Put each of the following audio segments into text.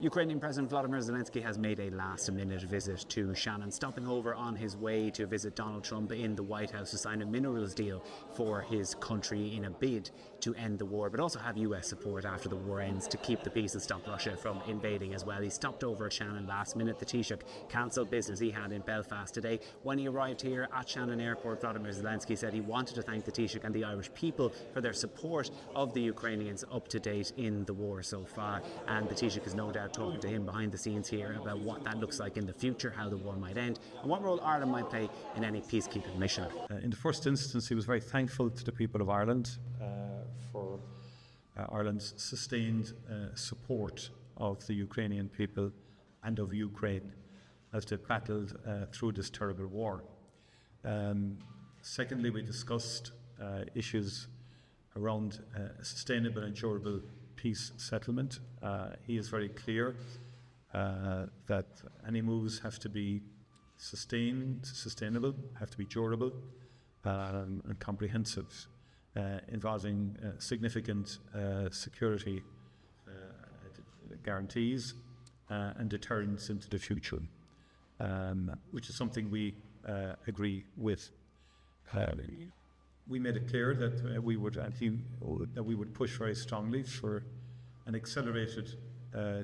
Ukrainian President Volodymyr Zelenskyy has made a last-minute visit to Shannon, stopping over on his way to visit Donald Trump in the White House to sign a minerals deal for his country in a bid to end the war, but also have US support after the war ends to keep the peace and stop Russia from invading as well. He stopped over at Shannon last minute. The Taoiseach cancelled business he had in Belfast today. When he arrived here at Shannon Airport, Volodymyr Zelenskyy said he wanted to thank the Taoiseach and the Irish people for their support of the Ukrainians up to date in the war so far, and the Taoiseach is no doubt talking to him behind the scenes here about what that looks like in the future, how the war might end, and what role Ireland might play in any peacekeeping mission. In the first instance, he was very thankful to the people of Ireland for Ireland's sustained support of the Ukrainian people and of Ukraine as they battled through this terrible war. Secondly, we discussed issues around sustainable and durable peace settlement. He is very clear that any moves have to be sustainable, have to be durable and comprehensive, involving significant security guarantees and deterrence into the future, which is something we agree with. We made it clear that we would push very strongly for an accelerated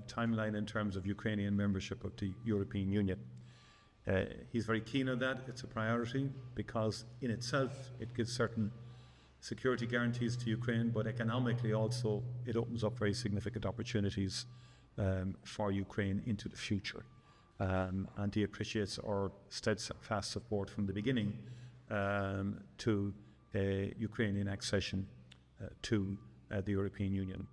timeline in terms of Ukrainian membership of the European Union. He's very keen on that. It's a priority because in itself it gives certain security guarantees to Ukraine, but economically also it opens up very significant opportunities for Ukraine into the future. And he appreciates our steadfast support from the beginning to Ukrainian accession to the European Union.